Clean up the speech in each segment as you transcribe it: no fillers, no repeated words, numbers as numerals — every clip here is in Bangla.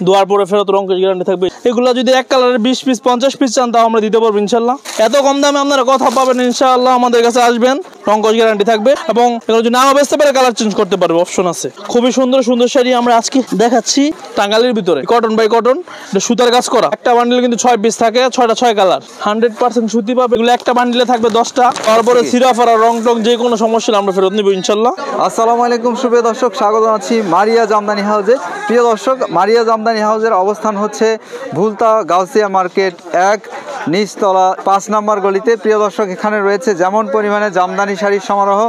দুয়ার পরে ফেরত, রংকশ গ্যারান্টি থাকবে। এগুলো যদি এক কালারের 20 পিস 50 পিস চান তাও আমরা দিতে পারবো ইনশাল্লাহ। এত কম দামে আপনারা কথা পাবেন ইনশাআল্লাহ। আমাদের কাছে আসবেন, রংকশ গ্যারান্টি থাকবে এবং এগুলো যদি নাও বেচতে পারে কালার চেঞ্জ করতে পারবে, অপশন আছে। খুবই সুন্দর সুন্দর শাড়ি আমরা আজকে দেখাচ্ছি টাঙ্গাইলের ভিতরে, কটন বাই কটন, এটা সুতার কাজ করা। একটা বান্ডিল কিন্তু 6 পিস থাকে, 6টা 6 কালার, 100% সুতি পাবে। এগুলো একটা বান্ডিলে থাকবে 10টা। তারপরে সিরাফারা রং টং যে কোনো সমস্যা আমরা ফেরত নিব ইনশাল্লাহ। আসসালামু আলাইকুম সুপ্রিয় দর্শক, স্বাগত জানাচ্ছি মারিয়া জামদানি হাউসে। প্রিয় দর্শক, মারিয়া জামদানি হাউসের অবস্থান হচ্ছে ভুলতা গাউসিয়া মার্কেট 1 নিচতলা 5 নম্বর গলিতে। প্রিয় দর্শক, এখানে রয়েছে যেমন পরিমাণে জামদানি শাড়ির সমারোহ,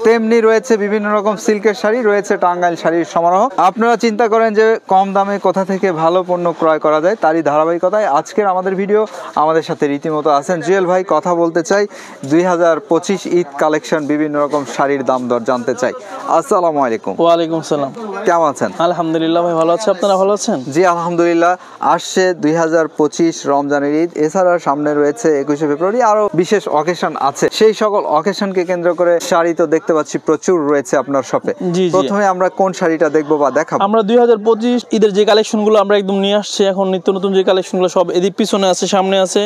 তেমনি রয়েছে বিভিন্ন রকম সিল্কের শাড়ি, রয়েছে টাঙ্গাইল শাড়ির সমারোহ। আপনারা চিন্তা করেন যে কম দামে কোথা থেকে ভালো পণ্য ক্রয় করা যায়, তারই ধারাবাহিকতায় আজকের আমাদের ভিডিও। আমাদের সাথে রীতিমতো আছেন জুয়েল ভাই। কথা বলতে চাই 2025 ঈদ কালেকশন, বিভিন্ন রকম শাড়ির দাম দর জানতে চাই। আসসালামু আলাইকুম। ওয়ালাইকুম সালাম। কেমন আছেন? আলহামদুলিল্লাহ ভাই, ভালো আছে। আপনারা ভালো আছেন? জি আলহামদুলিল্লাহ। আসছে 2025 রমজানের ঈদ, এছাড়া সামনে রয়েছে 21শে ফেব্রুয়ারি, আরো বিশেষ অকেশন আছে। সেই সকল অকেশনকে কেন্দ্র করে শাড়ি তো দেখতে পাচ্ছি প্রচুর রয়েছে আপনার শপে। প্রথমে আমরা কোন শাড়িটা দেখবো বা দেখাবো? আমরা 2025 ঈদের যে কালেকশন গুলো আমরা একদম নিয়ে আসছি, এখন নিত্য নতুন যে কালেকশন গুলো সব এদিক পিছনে আছে, সামনে আছে।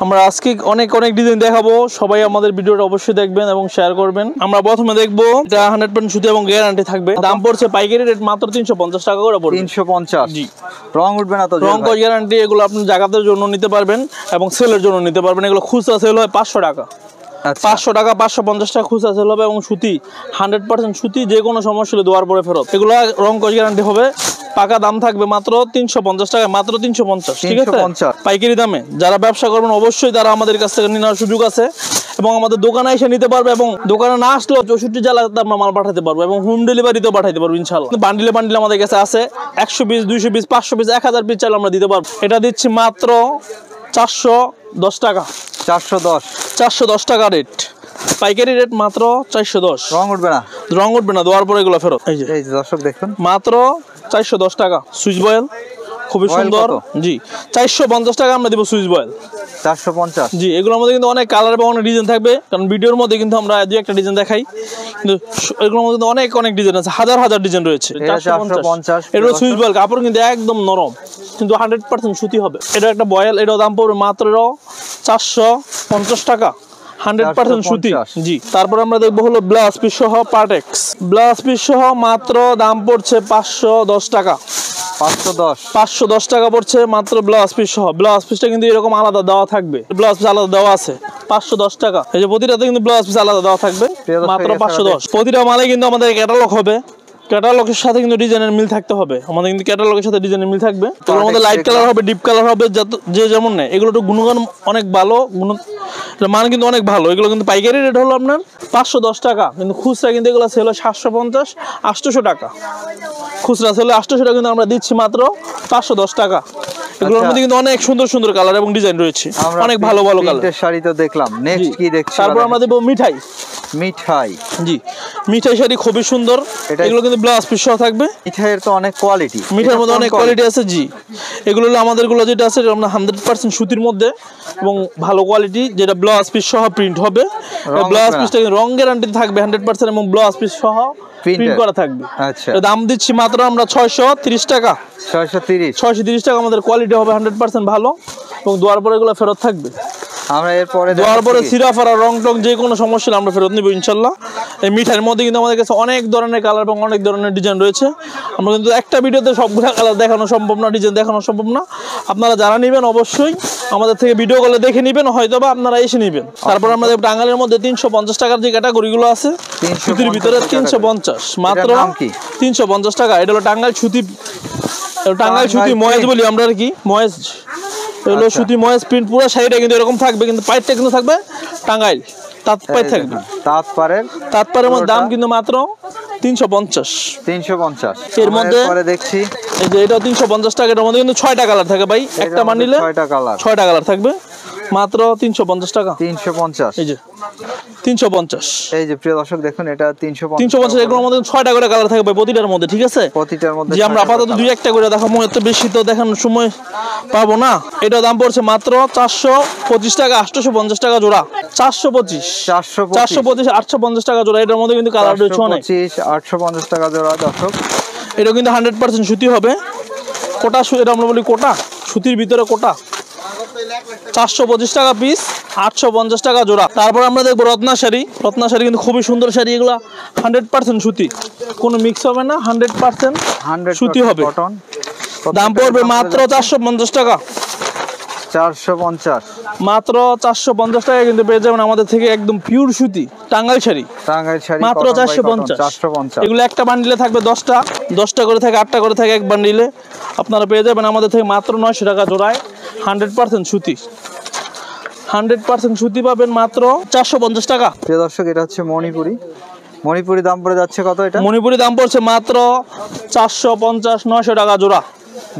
আমরা আজকে অনেক অনেক ডিজাইন দেখাবো। সবাই আমাদের ভিডিওটা অবশ্যই দেখবেন এবং শেয়ার করবেন। আমরা প্রথমে দেখবো, এটা 100% সুতি এবং গ্যারান্টি থাকবে। দাম পড়ছে পাইকারি রেট মাত্র 350 টাকা করে পড়বে। 350? জি। রং উঠবে না তো? রংকশ গ্যারান্টি। এগুলো আপনি জাকাতের জন্য নিতে পারবেন এবং সেলের জন্য নিতে পারবেন। এগুলো খুচরা সেল হয় 500 টাকা। 500 টাকা, 550 টাকা খুচরা সেল হবে। এবং সুতি 100% সুতি, যে কোনো সমস্যা হলে দোয়ার পরে ফেরত। এগুলো রংকশ গ্যারান্টি হবে। পাকা দাম থাকবে মাত্র 350 টাকা, মাত্র 350। ঠিক আছে, পাইকারি দামে। যারা ব্যবসা করবেন অবশ্যই তারা আমাদের কাছ থেকে নেওয়ার সুযোগ আছে এবং আমাদের দোকানে এসে নিতে পারবে। এবং দোকানে না আসলেও 64 জেলাতে আমরা মাল পাঠাতে পারবো এবং হোম ডেলিভারিতেও পাঠাতে পারবো ইনশাআল্লাহ। বান্ডিলে বান্ডিলে আমাদের কাছে আছে 100 পিস, 200 পিস, 500 পিস, 1000 পিস চাইলে আমরা দিতে পারবো। এটা দিচ্ছি মাত্র 410 টাকা। 410 টাকা রেট, পাইকারি রেট মাত্র 410। রং উঠবে না? রং উঠবে না, দেওয়ার পরে এগুলো ফেরত। এই যে দর্শক দেখুন, মাত্র 410 টাকা সুইচ বয়েল, খুবই সুন্দর। জি, 450 টাকা আমরা দিব সুইচ বয়েল। 450? জি। এগুলোর মধ্যে কিন্তু অনেক কালার এবং অনেক ডিজাইন থাকবে, কারণ ভিডিওর মধ্যে কিন্তু আমরা দুই একটা ডিজাইন দেখাই, কিন্তু এগুলোর মধ্যে কিন্তু অনেক অনেক ডিজাইন আছে, হাজার হাজার ডিজাইন রয়েছে। 450 এটা সুইচ বয়েল, কাপড় কিন্তু একদম নরম, কিন্তু 100% সুতি হবে। এটা একটা বয়েল, এটার দাম পড়বে মাত্র 450 টাকা, 100% সুতি। জি। তারপর আমরা দেখবো হলো ব্লাউজ পিস সহ পার্টেক্স। ব্লাউজ পিস সহ মাত্র দাম পড়ছে 510 টাকা। 510 টাকা পড়ছে মাত্র ব্লাউজ পিস সহ। ব্লাউজ পিসটা কিন্তু এরকম আলাদা দেওয়া থাকবে, ব্লাউজ পিস আলাদা দেওয়া আছে। 510 টাকা। এই যে প্রতিটাতে কিন্তু ব্লাউজ পিস আলাদা দেওয়া থাকবে, মাত্র 510। প্রতিটা মালে কিন্তু আমাদের ক্যাটালগ হবে, ক্যাটালগের সাথে কিন্তু ডিজাইনের মিল থাকতে হবে। আমাদের কিন্তু ক্যাটালগের সাথে ডিজাইনের মিল থাকবে। তো এর মধ্যে লাইট কালার হবে, ডিপ কালার হবে, যে যেমন নেয়। এগুলো একটু গুণগণ অনেক ভালো, মান কিন্তু অনেক ভালো। এগুলো কিন্তু পাইকারি রেট হলো আপনার 510 টাকা, কিন্তু খুচরা কিন্তু এগুলো সেল হয় 750, 800 টাকা। খুচরা সেল 800 টাকা, কিন্তু আমরা দিচ্ছি মাত্র 510 টাকা। এগুলোর মধ্যে কিন্তু অনেক সুন্দর সুন্দর কালার এবং ডিজাইন রয়েছে, অনেক ভালো ভালো কালার। শাড়ি তো দেখলাম, নেক্সট কি দেখছি? তারপর আমরা দেবো মিঠাই। জি, মিঠাই শাড়ি খুবই সুন্দর। এগুলো কিন্তু ব্লাউজ পিস সহ থাকবে। মিঠাইয়ের তো অনেক কোয়ালিটি, মিঠাইয়ের মধ্যে অনেক কোয়ালিটি আছে। জি, এগুলো হলো আমাদের গুলো যেটা আছে আমরা 100% সুতির মধ্যে এবং ভালো কোয়ালিটি, যেটা ব্লাউজ পিস সহ প্রিন্ট হবে। ব্লাউজ পিসটা রং গ্যারান্টি থাকবে 100% এবং ব্লাউজ পিস সহ প্রিন্ট করা থাকবে। আচ্ছা, দাম দিচ্ছি মাত্র আমরা 630 টাকা। 630 টাকা। আমাদের কোয়ালিটি হবে 100% ভালো এবং দোয়ার পরে এগুলো ফেরত থাকবে। আমরা এরপরে দোয়ার পরে সিরাফারা রং টং যে কোনো সমস্যা আমরা ফেরত নিব ইনশাল্লাহ। এই মিঠাইয়ের মধ্যে কিন্তু আমাদের কাছে অনেক ধরনের কালার এবং অনেক ধরনের ডিজাইন রয়েছে। আমরা কিন্তু একটা ভিডিওতে সবগুলো কালার দেখানো সম্ভব না, ডিজাইন দেখানো সম্ভব না। আপনারা যারা নেবেন অবশ্যই আমাদের থেকে ভিডিও কলে দেখে নেবেন, হয়তো বা আপনারা এসে নেবেন। তারপর আমাদের টাঙ্গাইলের মধ্যে 350 টাকার যে ক্যাটাগরিগুলো আছে, সুতির ভিতরে 350, মাত্র 350 টাকা। এটা হলো টাঙ্গাইল সুতি, টাঙ্গাইল সুতি ময়েজ বলি আমরা আর কি, ময়েজ। এগুলো সুতি ময়েজ প্রিন্ট, পুরো শাড়িটা কিন্তু এরকম থাকবে, কিন্তু পাইপটা কিন্তু থাকবে টাঙ্গাইল তাঁত পাইপ থাকবে। তাঁতপাড়ের মধ্যে দাম কিন্তু মাত্র 350। এর মধ্যে দেখছি এই যে এটা 350 টাকা। এর মধ্যে কিন্তু 6টা কালার থাকে ভাই, একটা বান্ডিলে 6টা কালার থাকবে, মাত্র 350 টাকা। 350। এই যে 350। এই যে প্রিয় দর্শক দেখুন, এটা 350। এগুলোর মধ্যে 6টা করে কালার থাকবে প্রতিটার মধ্যে। ঠিক আছে, প্রতিটার মধ্যে যে আমরা আপাতত দুই একটা করে দেখাবো, এত বেশি তো দেখানোর সময় পাবো না। এটা দাম পড়ছে মাত্র 425 টাকা, 850 টাকা জোড়া। 425, 850 টাকা জোড়া। এটার মধ্যে কিন্তু কালার রয়েছে অনেক। 850 টাকা জোড়া দর্শক। এটা কিন্তু 100% সুতি হবে কোটা এটা আমরা বলি কোটা, সুতির ভিতরে কোটা, 425 টাকা পিস, 850 টাকা জোড়া। তারপর আমরা দেখবো রত্না শাড়ি। রত্না শাড়ি কিন্তু খুবই সুন্দর শাড়ি, এগুলো 100% সুতি, কোনো মিক্স হবে না, 100% সুতি হবে। দাম পড়বে মাত্র 450 টাকা। 450, মাত্র 450 টাকা কিন্তু পেয়ে যাবেন আমাদের থেকে একদম পিওর সুতি টাঙ্গাইল শাড়ি। মাত্র 450। এগুলো একটা বান্ডিলে থাকবে 10টা করে থাকে, 8টা করে থাকে এক বান্ডিলে। আপনারা পেয়ে যাবেন আমাদের থেকে মাত্র 900 টাকা জোড়ায়, 100% সুতি। 100% সুতি পাবেন মাত্র 450 টাকা। প্রিয় দর্শক, এটা হচ্ছে মণিপুরি। মণিপুরি দাম পড়ে যাচ্ছে কত? এটা মণিপুরি দাম পড়ছে মাত্র 450, 900 টাকা জোড়া।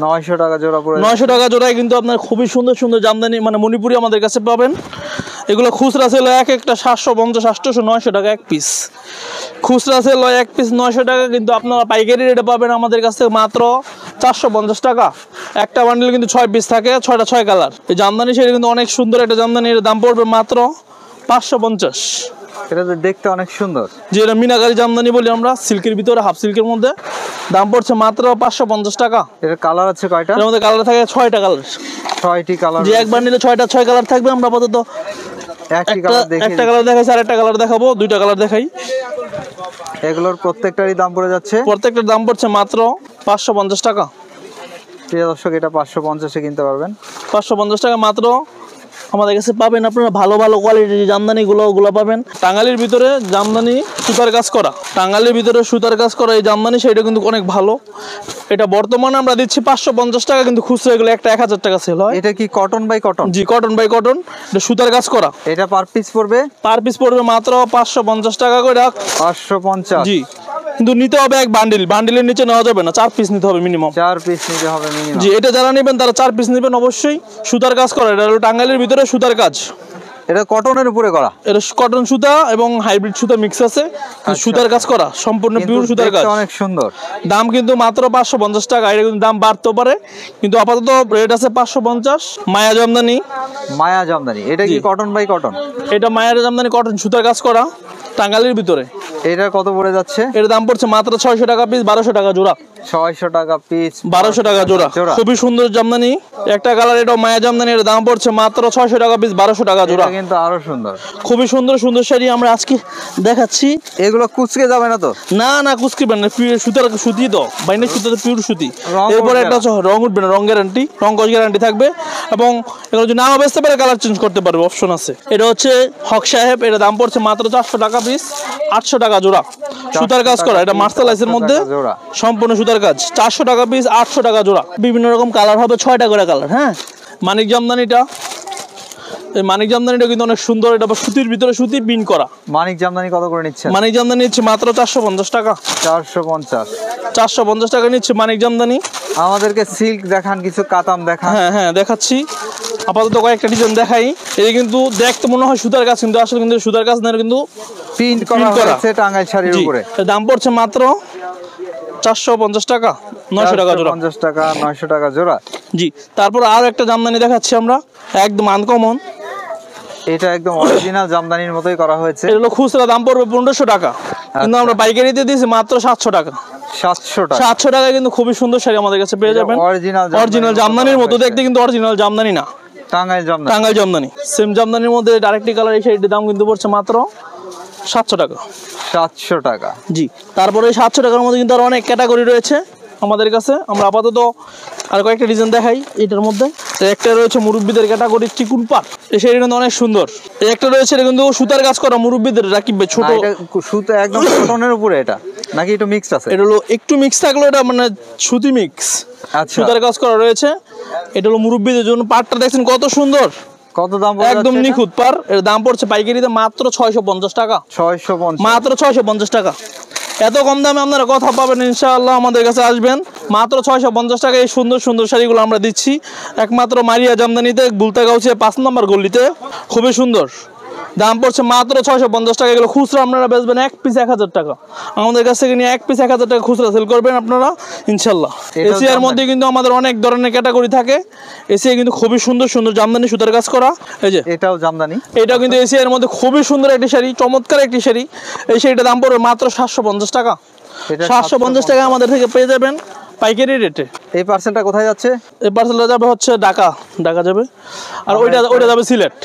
900 টাকা জোড়া পড়ে, 900 টাকা জোড়ায় কিন্তু আপনার খুবই সুন্দর সুন্দর জামদানি মানে মণিপুরি আমাদের কাছে পাবেন। এগুলো খুচরা সেল এক একটা 750, 800, 900 টাকা এক পিস। খুচরা সেল এক পিস 900 টাকা, কিন্তু আপনারা পাইকারি রেটে পাবেন আমাদের কাছ থেকে মাত্র 450 টাকা। একটা বান্ডিল কিন্তু 6 পিস থাকে, 6টা 6 কালার। এই জামদানি সেটা কিন্তু অনেক সুন্দর একটা জামদানি, এর দাম পড়বে মাত্র 550। এটা দেখতে অনেক সুন্দর, যে এটা মিনাকারি জামদানি বলি আমরা, সিল্কের ভিতরে, হাফ সিল্কের মধ্যে। দাম পড়ছে মাত্র 550 টাকা। এর কালার আছে কয়টা? এর মধ্যে কালার থাকে 6টা কালার। 6টি কালার, যে এক বান্ডিলে 6টা 6 কালার থাকবে। আমরা আপাতত একটা কালার দেখাইছি, আরেকটা কালার দেখাবো, 2টা কালার দেখাই। এগুলোর প্রত্যেকটারই দাম পড়ে যাচ্ছে, প্রত্যেকটার দাম পড়ছে মাত্র 550 টাকা। প্রিয় দর্শক, এটা 550-এ কিনতে পারবেন। 550 টাকা মাত্র আমাদের কাছে পাবেন। আপনারা ভালো ভালো কোয়ালিটির জামদানিগুলো পাবেন। টাঙ্গাইলের ভিতরে জামদানি সুতার কাজ করা, টাঙ্গাইলের ভিতরে সুতার কাজ করা এই জামদানি সেটা কিন্তু অনেক ভালো। এটা বর্তমানে আমরা দিচ্ছি 550 টাকা, কিন্তু খুচরা এগুলো একটা 1000 টাকা সেল হয়। এটা কি কটন বাই কটন? জি, কটন বাই কটন, এটা সুতার কাজ করা। এটা পার পিস পড়বে? পার পিস পড়বে মাত্র 550 টাকা করে। 550? জি, কিন্তু নিতে হবে এক বান্ডিল, বান্ডিলের নিচে নেওয়া যাবে না, 4 পিস নিতে হবে মিনিমাম। 4 পিস নিতে হবে মিনিমাম। জি, এটা যারা নেবেন তারা 4 পিস নেবেন অবশ্যই। সুতার কাজ করা, এটা হলো টাঙ্গাইলের ভিতরে সুতার কাজ। এটা কটনের উপরে করা? এটা কটন সুতা এবং হাইব্রিড সুতা মিক্স আছে, সুতার কাজ করা, সম্পূর্ণ পিওর সুতার কাজ, অনেক সুন্দর। দাম কিন্তু মাত্র 550 টাকা। এটা কিন্তু দাম বাড়তে পারে, কিন্তু আপাতত রেট আছে 550। মায়া জামদানি। মায়া জামদানি, এটা কি কটন বাই কটন? এটা মায়া জামদানি, কটন সুতার কাজ করা, টাঙ্গাইলের ভিতরে। এটা কত পড়ে যাচ্ছে? এর দাম পড়ছে মাত্র 600 টাকা পিস, 1200 টাকা জোড়া। 600 টাকা পিস, 1200 টাকা জোড়া। খুবই সুন্দর জামদানি, একটা কালার, এটা মায়া জামদানি। এর দাম পড়ছে মাত্র 600 টাকা পিস, 1200 টাকা জোড়া। এটা কিন্তু আরো সুন্দর, খুবই সুন্দর সুন্দর শাড়ি আমরা আজকে দেখাচ্ছি। এগুলো কুচকে যাবে না তো? না না, কুচকিবেন না, সুতার সুতি তো বাইনে সুতো পিওর সুতি। এরপরে একটা রং উঠবে না, রং গ্যারান্টি, রং কস গ্যারান্টি থাকবে। এবং এগুলো যদি নাও বেচতে পারে কালার চেঞ্জ করতে পারবে, অপশন আছে। এটা হচ্ছে হক সাহেব, এটা দাম পড়ছে মাত্র 400 টাকা পিস, 800 টাকা জোড়া। সুতার কাজ করা, এটা মার্শালাইজের মধ্যে সম্পূর্ণ সুতার কাজ, 400 টাকা পিস, 800 টাকা জোড়া। বিভিন্ন রকম কালার হবে, 6টা করে কালার। হ্যাঁ, মানিক জামদানিটা, এই মানিক জামদানিটা কিন্তু অনেক সুন্দর। এটা সুতির ভিতরে সুতি বিন করা। মানিক জামদানি কত করে নিচ্ছে? মানিক জামদানি নিচ্ছে মাত্র 450 টাকা। 450 টাকা নিচ্ছে মানিক জামদানি। আমাদেরকে সিল্ক দেখান, কিছু কাতান দেখান। হ্যাঁ হ্যাঁ, দেখাচ্ছি। আপাতত কয়েকটা ডিজাইন দেখাই। এটা কিন্তু দেখতে মনে হয় সুতার কাজ, কিন্তু আসলে কিন্তু সুতার কাজ না, কিন্তু প্রিন্ট করা হয়েছে টাঙ্গাইল শাড়ির উপরে। দাম পড়ছে মাত্র 450 টাকা, 900 টাকা জোড়া। 50 টাকা, 900 টাকা জোড়া। জি, তারপর আর একটা জামদানি দেখাচ্ছি আমরা, একদম আনকমন। এটা একদম অরিজিনাল জামদানির মতোই করা হয়েছে। এটা হলো খুচরা দাম পড়বে 1500 টাকা, কিন্তু আমরা পাইকারিতে দিয়েছি মাত্র 700 টাকা। 700 টাকা, 700 টাকা কিন্তু খুবই সুন্দর শাড়ি আমাদের কাছে পেয়ে যাবেন। অরিজিনাল জামদানির মতো দেখতে, কিন্তু অরিজিনাল জামদানি না, টাঙ্গাইল জামদানি। টাঙ্গাইল জামদানি সেম জামদানির মধ্যে আরেকটি কালার। এই শাড়িটির দাম কিন্তু পড়ছে মাত্র 700 টাকা। 700 টাকা। জি, তারপরে 700 টাকার মধ্যে কিন্তু আরো অনেক ক্যাটাগরি রয়েছে আমাদের কাছে। আমরা আপাতত আর কয়েকটা ডিজাইন দেখাই। এটার মধ্যে একটা রয়েছে মুরব্বিদের ক্যাটাগরি, চিকুন পাট। এই শাড়িটা কিন্তু অনেক সুন্দর। একটা রয়েছে, এটা কিন্তু সুতার কাজ করা, মুরব্বিদের রাকিব ভাই, ছোট সুতো একদম কটনের উপরে। এটা নাকি একটু মিক্স আছে? এটা হলো একটু মিক্স থাকলো, এটা মানে সুতি মিক্স, সুতার কাজ করা রয়েছে। এটা হলো মুরব্বিদের জন্য। পাটটা দেখছেন কত সুন্দর, কত দাম? একদম নিখুঁত পার। এর দাম পড়ছে পাইকারিতে মাত্র 650 টাকা। 650, মাত্র 650 টাকা। এত কম দামে আপনারা কথা পাবেন ইনশাআল্লাহ, আমাদের কাছে আসবেন। মাত্র 650 টাকা এই সুন্দর সুন্দর শাড়িগুলো আমরা দিচ্ছি একমাত্র মারিয়া জামদানিতে, বুলতাগাউছিয়া 5 নম্বর গলিতে। খুবই সুন্দর, দাম পড়ছে মাত্র 650 টাকা। এগুলো খুচরা আপনারা বেচবেন এক পিস 1000 টাকা। আমাদের কাছ থেকে নিয়ে এক পিস 1000 টাকা খুচরা সেল করবেন আপনারা ইনশাল্লাহ। এশিয়ার মধ্যে কিন্তু আমাদের অনেক ধরনের ক্যাটাগরি থাকে। এশিয়া কিন্তু খুবই সুন্দর সুন্দর জামদানি সুতার কাজ করা। এই যে এটাও জামদানি, এটাও কিন্তু এশিয়ার মধ্যে খুবই সুন্দর একটি শাড়ি, চমৎকার একটি শাড়ি। এই শাড়িটার দাম পড়বে মাত্র 750 টাকা। 750 টাকা আমাদের থেকে পেয়ে যাবেন পাইকারি রেটে। এই পার্সেলটা কোথায় যাচ্ছে? এই পার্সেলটা যাবে হচ্ছে ঢাকা যাবে, আর ওইটা যাবে সিলেট।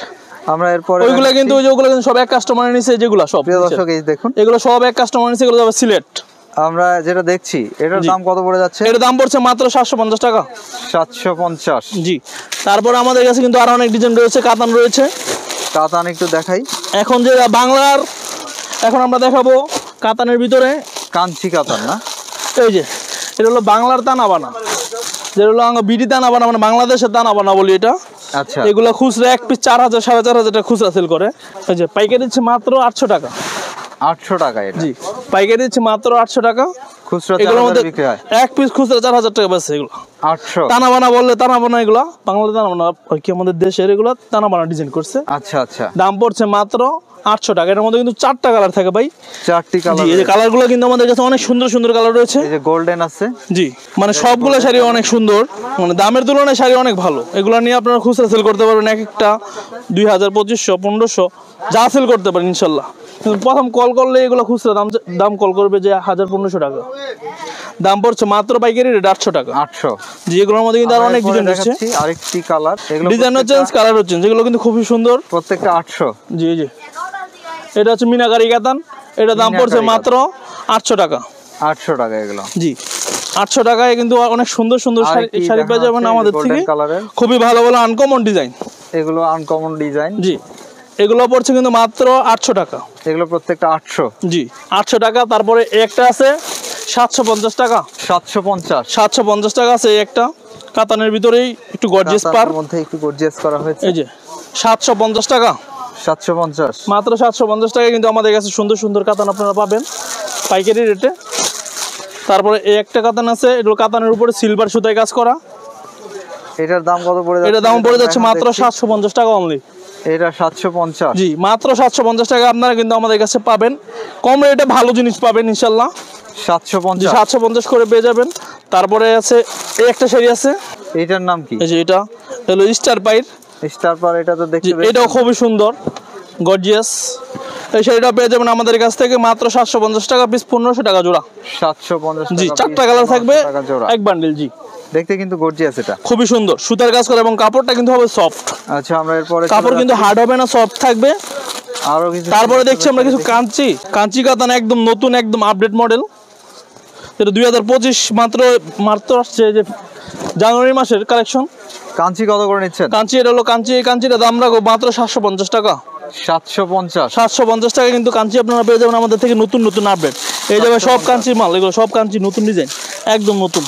আমরা এরপরে ওইগুলা কিন্তু ওইগুলো কিন্তু সব এক কাস্টমার নিছে, যেগুলো সব প্রিয় দর্শক এই দেখুন, এগুলো সব এক কাস্টমার নিছে, এগুলো যাবে সিলেট। আমরা যেটা দেখছি এটার দাম কত পড়ে যাচ্ছে? এটার দাম পড়ছে মাত্র 750 টাকা। 750। জি। তারপরে আমাদের কাছে কিন্তু আরো অনেক ডিজাইন রয়েছে, কাতান রয়েছে। কাতান একটু দেখাই। এখন যে বাংলার, এখন আমরা দেখাবো কাতানের ভিতরে কাঞ্চি কাতান না? এই যে এটা হলো বাংলার তানা বানা, যেটা হলো বিডি তানা বানা, মানে বাংলাদেশের তানা বানা বলি এটা। আচ্ছা, এগুলো খুচরা এক পিস 4000 4500 টাকা খুচরা সেল করে। এই যে পাইকারি দিচ্ছে মাত্র 800 টাকা। 800 টাকা এটা? জি, পাইকারি দিচ্ছে মাত্র 800 টাকা। খুচরা এগুলোর মধ্যে বিক্রি হয় এক পিস খুচরা 4000 টাকা বেচে। এগুলো 800 তানা বানা বললে তানা বানা, এগুলো বাংলা তানা বানা কি আমাদের দেশের, এগুলো তানা বানা ডিজাইন করছে। আচ্ছা আচ্ছা, দাম পড়ছে মাত্র 800 টাকা। এর মধ্যে কিন্তু 4টা কালার থাকে ভাই, 4টি কালার। জি, এই যে কালারগুলো কিন্তু আমাদের কাছে অনেক সুন্দর সুন্দর কালার রয়েছে। এই যে গোল্ডেন আছে। জি, মানে সবগুলো শাড়ি অনেক সুন্দর, মানে দামের তুলনায় শাড়ি অনেক ভালো। এগুলো নিয়ে আপনারা খুচরা সেল করতে পারবেন, এক একটা 2000 2500 1500 যা সেল করতে পারেন ইনশাল্লাহ। কিন্তু প্রথম কল করলে এগুলো খুচরা দাম কল করবে যে 1000 1500 টাকা। দাম পড়ছে মাত্র পাইকারি রেট 800 টাকা। 800। জি, এগুলোর মধ্যে কিন্তু আরো অনেক ডিজাইন আছে, আরেকটি কালার, এগুলো ডিজাইন চেঞ্জ কালার হচ্ছে, যেগুলো কিন্তু খুবই সুন্দর, প্রত্যেকটা 800। জি জি। এটা হচ্ছে মিনাকারি কাতান, এটা দাম পড়ছে মাত্র 800 টাকা। 800 টাকা এগুলো? জি, 800 টাকায় কিন্তু অনেক সুন্দর সুন্দর শাড়ি পেয়ে যাবেন আমাদের থেকে, খুবই ভালো ভালো আনকমন ডিজাইন। এগুলো আনকমন ডিজাইন। জি, এগুলো পড়ছে কিন্তু মাত্র 800 টাকা। এগুলো প্রত্যেকটা 800? জি, 800 টাকা। তারপরে একটা আছে 750 টাকা। 750 টাকা আছে একটা কাতানের ভিতরেই, একটু গর্জিয়াস পার মধ্যে একটু গর্জিয়াস করা হয়েছে। এই যে 750 টাকা। 750 মাত্র 750 টাকায় কিন্তু আমাদের কাছে সুন্দর সুন্দর কাতান আপনারা পাবেন পাইকারি রেটে। তারপরে এই একটা কাতান আছে, এগুলো কাতানের উপরে সিলভার সুতায় কাজ করা। এটার দাম কত পড়ে যাচ্ছে? এটার দাম পড়ে যাচ্ছে মাত্র 750 টাকা অনলি। এটা 750? জি, মাত্র 750 টাকা আপনারা কিন্তু আমাদের কাছে পাবেন, কম রেটে ভালো জিনিস পাবেন ইনশাল্লাহ। 750 করে পেয়ে যাবেন। তারপরে আছে এই একটা শাড়ি আছে, এটার নাম কি? এই যে এটা হলো স্টার পাইর। স্টার পার, এটা তো দেখতে এটাও খুবই সুন্দর গর্জিয়াস। এই শাড়িটা পেয়ে যাবেন আমাদের কাছ থেকে মাত্র 750 টাকা পিস, 1500 টাকা জোড়া। 750 টাকা? জি, 4টা কালার থাকবে, এক বান্ডেল। জি, দেখতে কিন্তু গর্জিয়াস, এটা খুবই খুবই সুন্দর, সুতার কাজ করা এবং কাপড়টা কিন্তু হবে সফট। আচ্ছা, আমরা এরপরে কাপড় কিন্তু হার্ড হবে না, সফট থাকবে। আরো কিছু তারপরে দেখছি আমরা কিছু কাঞ্চি কাতান, একদম নতুন, একদম আপডেট মডেল। এটা 2025 মাত্র আসছে, যে জানুয়ারি মাসের কালেকশন। কাঞ্চি কত করে নিচ্ছেন? কাঞ্চি, এটা হলো কাঞ্চি। এই কাঞ্চিটা দাম রাখবো মাত্র 750 টাকা। 750 টাকা কিন্তু কাঞ্চি আপনারা পেয়ে যাবেন আমাদের থেকে, নতুন নতুন আপডেট। এই যাবে সব কাঞ্চির মাল, এগুলো সব কাঞ্চি, নতুন ডিজাইন, একদম নতুন।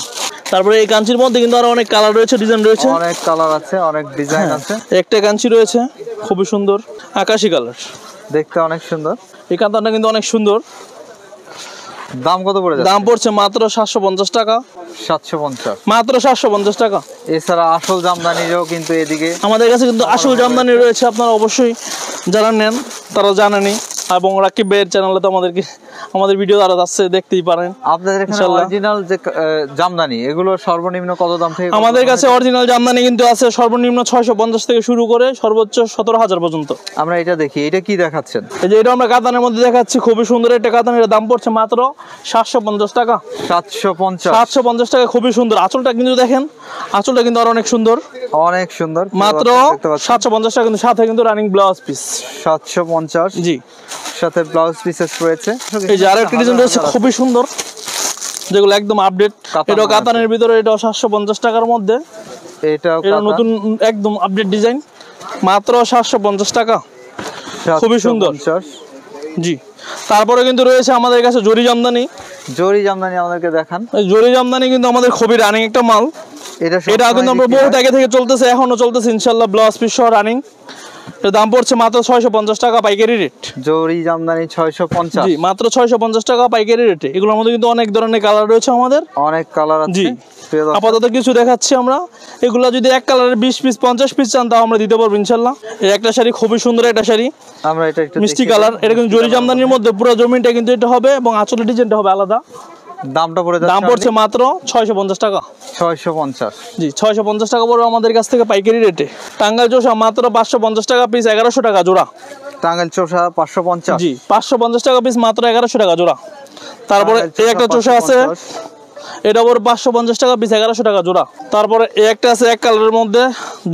তারপরে এই কাঞ্চির মধ্যে কিন্তু আরো অনেক কালার রয়েছে, ডিজাইন রয়েছে, অনেক কালার আছে, অনেক ডিজাইন আছে। একটা কাঞ্চি রয়েছে খুবই সুন্দর, আকাশি কালার, দেখতে অনেক সুন্দর। এই কাতানটা কিন্তু অনেক সুন্দর। দাম কত পড়ে যাচ্ছে? দাম পড়ছে মাত্র 750 টাকা। 750? মাত্র 750 টাকা। এছাড়া আসল জামদানিরও কিন্তু এদিকে আমাদের কাছে কিন্তু আসল জামদানি রয়েছে, আপনারা অবশ্যই যারা নেন তারা জানেনই, এবং রাকিব ভাইয়ের চ্যানেলে তো আমাদের ভিডিও দ্বারা যাচ্ছে, দেখতেই পারেন। আপনাদের এখানে অরিজিনাল যে জামদানি, এগুলো সর্বনিম্ন কত দাম থেকে? আমাদের কাছে অরিজিনাল জামদানি কিন্তু আছে সর্বনিম্ন 650 থেকে শুরু করে সর্বোচ্চ 17000 পর্যন্ত। আমরা এটা দেখি, এটা কি দেখাচ্ছেন? এই যে এটা আমরা কাতানের মধ্যে দেখাচ্ছি, খুবই সুন্দর একটা কাতান। এর দাম পড়ছে মাত্র 750 টাকা। 750 টাকা, খুবই সুন্দর। আঁচলটা কিন্তু দেখেন, আঁচলটা কিন্তু আর অনেক সুন্দর, অনেক সুন্দর। মাত্র 750 টাকা, কিন্তু সাথে কিন্তু রানিং ব্লাউজ পিস। 750? জি, সাথে ব্লাউজ পিসেস রয়েছে। এই যে আরেকটা ডিজাইন রয়েছে খুবই সুন্দর, যেগুলো একদম আপডেট। এটা কাতানের ভিতরে, এটা 750 টাকার মধ্যে। এটা নতুন একদম আপডেট ডিজাইন, মাত্র 750 টাকা, খুবই সুন্দর। জি, তারপরে কিন্তু রয়েছে আমাদের কাছে জরি জামদানি। জরি জামদানি আমাদেরকে দেখান। জরি জামদানি কিন্তু আমাদের খুবই রানিং একটা মাল। এটা কিন্তু আমরা বহুত আগে থেকে চলতেছে, এখনো চলতেছে ইনশাল্লাহ, ব্লাউজ পিস সহ রানিং। এর দাম পড়ছে মাত্র 650 টাকা পাইকারি রেট। জরি জামদানি 650? জি, মাত্র 650 টাকা পাইকারি রেটে। এগুলোর মধ্যে কিন্তু অনেক ধরনের কালার রয়েছে আমাদের, অনেক কালার আছে। জি, আপাতত কিছু দেখাচ্ছি আমরা। এগুলা যদি এক কালারের 20 পিস 50 পিস চান তাও আমরা দিতে পারবো ইনশাল্লাহ। এই একটা শাড়ি খুবই সুন্দর একটা শাড়ি, আমরা এটা একটু মিষ্টি কালার। এটা কিন্তু জরি জামদানির মধ্যে, পুরো জমিনটা কিন্তু এটা হবে, এবং আঁচলের ডিজাইনটা হবে আলাদা। দাম পড়ছে মাত্র 650 টাকা। 650? জি, 650 টাকা পড়বে আমাদের কাছ থেকে পাইকারি রেটে। টাঙ্গাইল চোষা মাত্র 550 টাকা পিস, 1100 টাকা জোড়া। টাঙ্গাইল চোষা 550? জি, 550 টাকা পিস, মাত্র 1100 টাকা জোড়া। তারপরে এই একটা চোষা আছে, এটা পড়বে 550 টাকা পিস, 1100 টাকা জোড়া। তারপরে এই একটা আছে এক কালারের মধ্যে,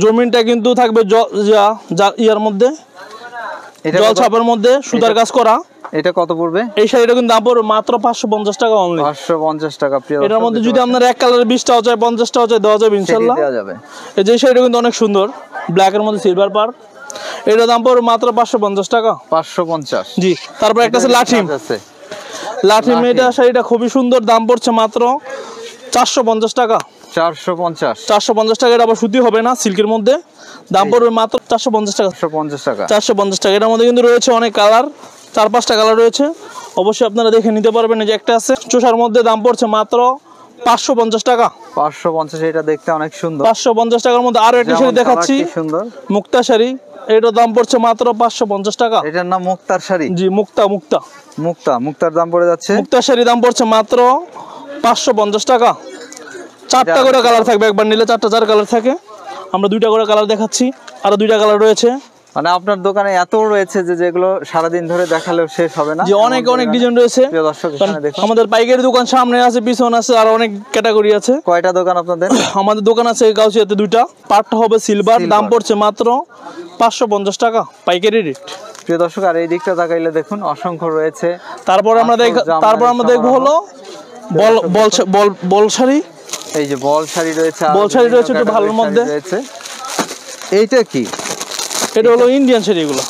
জমিনটা কিন্তু থাকবে ইয়ার মধ্যে, জল ছাপের মধ্যে সুতার কাজ করা। এটা কত পড়বে? এই শাড়িটা কিন্তু দাম পড়বে মাত্র 550 টাকা অনলি। 550 টাকা। এটার মধ্যে যদি আপনার এক কালারের 20টাও চাই, 50টাও চাই, দেওয়া যাবে ইনশাআল্লাহ। দেওয়া যাবে। এই যে শাড়িটা কিন্তু অনেক সুন্দর, ব্ল্যাক এর মধ্যে সিলভার পার। এটার দাম পড়বে মাত্র 550 টাকা। 550। জি। তারপর একটা আছে লাঠিম। লাঠিম এটা শাড়িটা খুবই সুন্দর, দাম পড়ছে মাত্র 450 টাকা। 450 টাকা। এটা আবার সুতি হবে না, সিল্কের মধ্যে, দাম পড়বে মাত্র 450 টাকা। 450 টাকা। এটার মধ্যে কিন্তু রয়েছে অনেক কালার, 4-5টা কালার রয়েছে, অবশ্যই আপনারা দেখে নিতে পারবেন। এই যে একটা আছে চোষার মধ্যে, দাম পড়ছে মাত্র 550 টাকা। 550। এটা দেখতে অনেক সুন্দর। 550 টাকার মধ্যে আরো একটা শাড়ি দেখাচ্ছি, সুন্দর মুক্তা শাড়ি। এটার দাম পড়ছে মাত্র 550 টাকা। এটার নাম মুক্তার শাড়ি? জি, মুক্তার দাম পড়ে যাচ্ছে, মুক্তার শাড়ি দাম পড়ছে মাত্র 550 টাকা। 4টা করে কালার থাকবে, একবার নিলে 4 কালার থাকে। আমরা 2টা করে কালার দেখাচ্ছি, আরো 2টা কালার রয়েছে। মানে আপনার দোকানে এত রয়েছে যে যেগুলো সারাদিন ধরে দেখালেও শেষ হবে না। যে অনেক ডিজাইন রয়েছে। প্রিয় দর্শক, এখানে দেখুন আমাদের পাইকারি দোকান সামনে আছে, পিছনে আছে, আর অনেক ক্যাটাগরি আছে। কয়টা দোকান আপনাদের? আমাদের দোকান আছে গাউসিয়াতে 2টা। পাটটা হবে সিলভার, দাম পড়ছে মাত্র 550 টাকা পাইকারি রেট। প্রিয় দর্শক, আর এই দিকটা তাকাইলে দেখুন অসংখ্য রয়েছে। তারপর আমরা দেখবো হলো বল শাড়ি। এই যে বল শাড়ি রয়েছে, বল শাড়ি রয়েছে একটু ভালোর মধ্যে। এইটা কি? এটা হলো ইন্ডিয়ান শাড়ি, এগুলো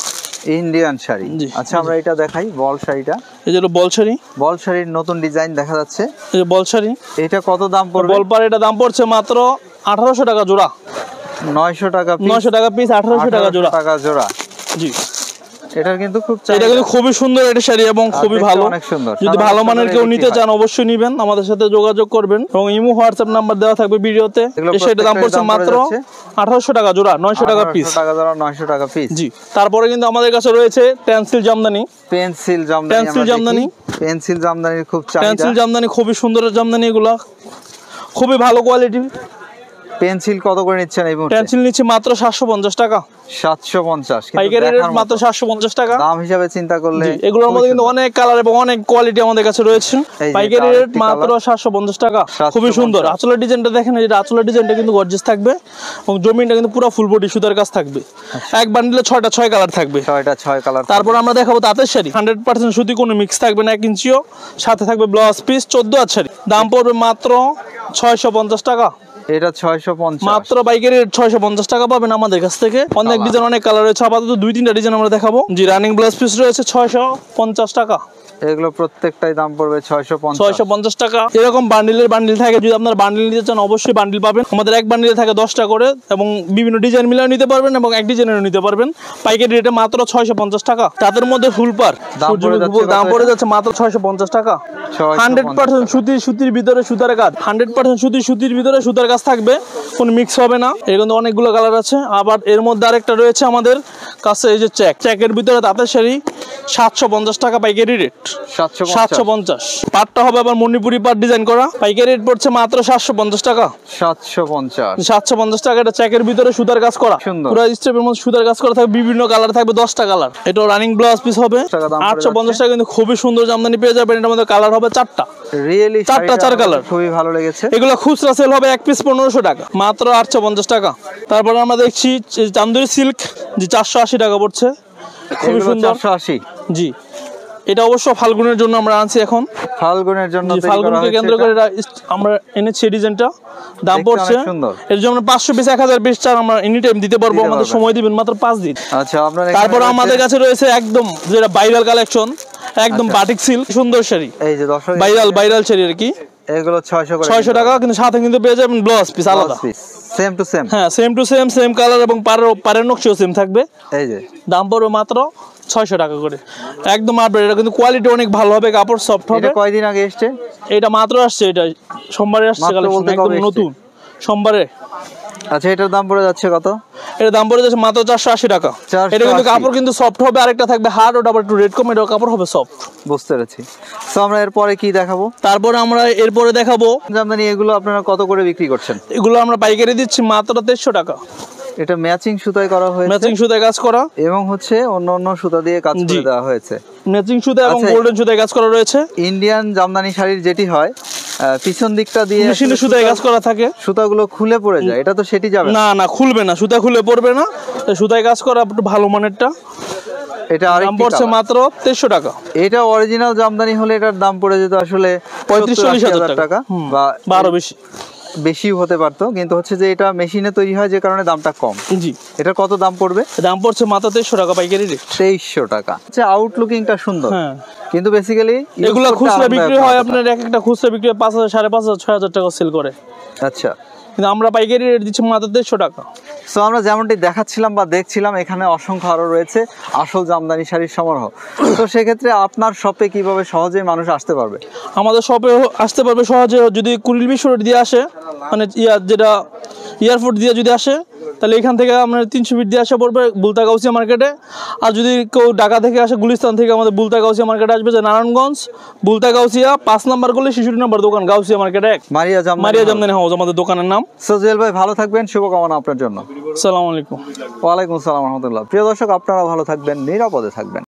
ইন্ডিয়ান শাড়ি। আচ্ছা, আমরা এটা দেখাই বল শাড়িটা। এই যে বল শাড়ি, বল শাড়ির নতুন ডিজাইন দেখা যাচ্ছে। এই যে বল শাড়ি, এটা কত দাম পড়বে? বল পার এটা দাম পড়ছে মাত্র 1800 টাকা জোড়া। 900 টাকা পিস। 900 টাকা পিস, 1800 টাকা জোড়া। জি। এটা কিন্তু খুবই সুন্দর এটা শাড়ি এবং খুবই ভালো, অনেক সুন্দর। যদি ভালো মানের কেউ নিতে চান অবশ্যই নিবেন, আমাদের সাথে যোগাযোগ করবেন এবং ইমো হোয়াটসঅ্যাপ নাম্বার দেওয়া থাকবে ভিডিওতে। এই শাড়িটার দাম পড়ছে মাত্র 1800 টাকা জোড়া, 900 টাকা পিস। 900 টাকা পিস। জি। তারপরে কিন্তু আমাদের কাছে রয়েছে পেন্সিল জামদানি। পেন্সিল জামদানির খুব চাহিদা। পেন্সিল জামদানি খুবই সুন্দর জামদানি, এগুলা খুবই ভালো কোয়ালিটি। পেন্সিল কত করে নিচ্ছেন এই মুহূর্তে? পেন্সিল নিচ্ছে মাত্র 750 টাকা। 750 পাইকারি রেট মাত্র 750 টাকা। দাম হিসাবে চিন্তা করলে এগুলোর মধ্যে কিন্তু অনেক কালার এবং অনেক কোয়ালিটি আমাদের কাছে রয়েছে। পাইকারি রেট মাত্র 750 টাকা। খুবই সুন্দর। আঁচলের ডিজাইনটা দেখেন, এই আঁচলের ডিজাইনটা কিন্তু গর্জিয়াস থাকবে এবং জমিনটা কিন্তু পুরো ফুল বডি সুতার কাজ থাকবে। এক বান্ডিলে 6 কালার থাকবে। 6 কালার। তারপর আমরা দেখাবো তাঁতের শাড়ি, 100% সুতি, কোনো মিক্স থাকবে না 1 ইঞ্চিও। সাথে থাকবে ব্লাউজ পিস, 14 হাত শাড়ি, দাম পড়বে মাত্র 650 টাকা। এটা 650 মাত্র পাইকারি রেট 650 টাকা পাবেন আমাদের কাছ থেকে। অনেক ডিজাইন, অনেক কালার রয়েছে, আপাতত 2-3টা ডিজাইন আমরা দেখাবো। জি, রানিং ব্লাউজ পিস রয়েছে 650 টাকা। এগুলো প্রত্যেকটাই দাম পড়বে 650 টাকা। এরকম বান্ডিল থাকে, যদি আপনার বান্ডিল নিতে চান অবশ্যই বান্ডিল পাবেন। আমাদের এক বান্ডিলে থাকে 10টা করে এবং বিভিন্ন ডিজাইন মিলিয়ে নিতে পারবেন এবং এক ডিজাইনেরও নিতে পারবেন। পাইকারি রেটে মাত্র 650 টাকা। তাদের মধ্যে ফুলপার দাম পড়ে যাচ্ছে মাত্র 650 টাকা। 100% সুতির ভিতরে সুতার কাজ, 100% সুতির ভিতরে সুতার কাজ থাকবে, কোনো মিক্স হবে না। এর কিন্তু অনেকগুলো কালার আছে। আবার এর মধ্যে আরেকটা রয়েছে আমাদের কাছে, এই যে চেকের ভিতরে তাঁতের শাড়ি, 750 টাকা পাইকারি রেট। 750। পাটটা হবে আবার মণিপুরি পাট ডিজাইন করা, পাইকারি রেট পড়ছে মাত্র 750 টাকা। 750 টাকা। এটা চেকের ভিতরে সুতার কাজ করা, পুরো স্টেপের মধ্যে সুতার কাজ করা থাকবে, বিভিন্ন কালার থাকবে, 10টা কালার। এটা রানিং ব্লাউজ পিস হবে 850 টাকা। কিন্তু খুবই সুন্দর জামদানি পেয়ে যাবেন। এটার মধ্যে কালার হবে 4টা, রিয়েলি 4 কালার, খুবই ভালো লেগেছে। এগুলো খুচরা সেল হবে 1 পিস 1500 টাকা, মাত্র 850 টাকা। তারপর আমরা দেখছি চান্দুরি সিল্ক, যে 480 টাকা পড়ছে, খুবই সুন্দর। 480। জি। এটা অবশ্য ফাল্গুনের জন্য আমরা আনছি এখন, ফাল্গুনের জন্য, ফাল্গুনকে কেন্দ্র করে আমরা এনেছি ডিজাইনটা। দাম পড়ছে এর জন্য 500 পিস 1000 পিস চার আমরা এনি টাইম দিতে পারবো, আমাদের সময় দিবেন মাত্র 5 দিন। আচ্ছা, আপনারা তারপর আমাদের কাছে রয়েছে একদম যেটা ভাইরাল কালেকশন, একদম বাটিক সিল্ক, সুন্দর শাড়ি। এই যে দর্শক, ভাইরাল শাড়ি আর কি, এগুলো 600 টাকা। কিন্তু সাথে কিন্তু পেয়ে যাবেন ব্লাউজ পিস আলাদা, সেম টু সেম। হ্যাঁ, সেম টু সেম কালার এবং পারের নকশাও সেম থাকবে। এই যে দাম পড়বে মাত্র 600 টাকা করে, একদম আপডেট। এটা কিন্তু কোয়ালিটি অনেক ভালো হবে, কাপড় সফট হবে। এটা কয়দিন আগে এসেছে? এটা মাত্র আসছে, এটা সোমবারে আসছে, কালেকশন একদম নতুন, সোমবারে। আচ্ছা, এটার দাম পড়ে যাচ্ছে কত? এর দাম পড়ে যাচ্ছে মাত্র 480 টাকা। এটা কিন্তু কাপড় কিন্তু সফট হবে, আরেকটা থাকবে হার্ড, ওটা আবার একটু রেড কম, এটা কাপড় হবে সফট। বুঝতে পেরেছি। তো আমরা এরপরে কি দেখাবো? তারপরে আমরা এরপরে দেখাবো জামদানি। এগুলো আপনারা কত করে বিক্রি করছেন? এগুলো আমরা পাইকারি দিচ্ছি মাত্র 1300 টাকা। এটা ম্যাচিং সুতায় করা হয়েছে, ম্যাচিং সুতায় কাজ করা এবং হচ্ছে অন্য সুতা দিয়ে কাজ করে দেওয়া হয়েছে। ম্যাচিং সুতা এবং গোল্ডেন সুতায় কাজ করা রয়েছে। ইন্ডিয়ান জামদানি শাড়ির যেটি হয় পিছন দিকটা দিয়ে মেশিনের সুতায় কাজ করা থাকে, সুতাগুলো খুলে পড়ে যায়, এটা তো সেটি যাবে না, না খুলবে না, সুতা খুলে পড়বে না, সুতায় কাজ করা একটু ভালো মানেরটা। এটা দাম পড়ছে মাত্র 2300 টাকা। এটা অরিজিনাল জামদানি হলে এটার দাম পড়ে যেত আসলে 35-40 হাজার টাকা বা আরো বেশি হতে পারতো, কিন্তু হচ্ছে যে এটা মেশিনে তৈরি হয় যে কারণে দামটা কম। জি। এটা কত দাম পড়বে? দাম পড়ছে মাত্র 2300 টাকা পাইকারি রেট। 2300 টাকা। আচ্ছা, আউটলুকিংটা সুন্দর, হ্যাঁ, কিন্তু বেসিক্যালি এগুলা খুচরা বিক্রি হয় আপনার এক একটা খুচরা বিক্রি 5000, 5500, 6000 টাকা সেল করে। আচ্ছা, কিন্তু আমরা পাইকারি রেট দিচ্ছি মাত্র 2300 টাকা। সো আমরা যেমনটি দেখাচ্ছিলাম বা দেখছিলাম, এখানে অসংখ্য আরো রয়েছে আসল জামদানি শাড়ির সমারোহ। তো সেক্ষেত্রে আপনার শপে কিভাবে সহজে মানুষ আসতে পারবে? আমাদের শপে আসতে পারবে সহজে যদি কুড়িল বিশ্বরোড দিয়ে আসে, মানে যেটা এয়ারপোর্ট দিয়ে যদি আসে, তাহলে এখান থেকে আমরা 300 ফিট দিয়ে আসা পড়বে বুলতা গাউসিয়া মার্কেটে। আর যদি কেউ ঢাকা থেকে আসে, গুলিস্তান থেকে আমাদের বুলতা গাউসিয়া মার্কেটে আসবে, যে নারায়ণগঞ্জ বুলতা গাউসিয়া 5 নম্বর গলি 66 নম্বর দোকান, গাউসিয়া মার্কেট 1, মারিয়া জামদানি হাউস আমাদের দোকানের নাম। সোহেল ভাই ভালো থাকবেন, শুভকামনা আপনার জন্য। আসসালামু আলাইকুম। ওয়ালাইকুম আসসালাম রহমতুল্লাহ। প্রিয় দর্শক, আপনারা ভালো থাকবেন, নিরাপদে থাকবেন।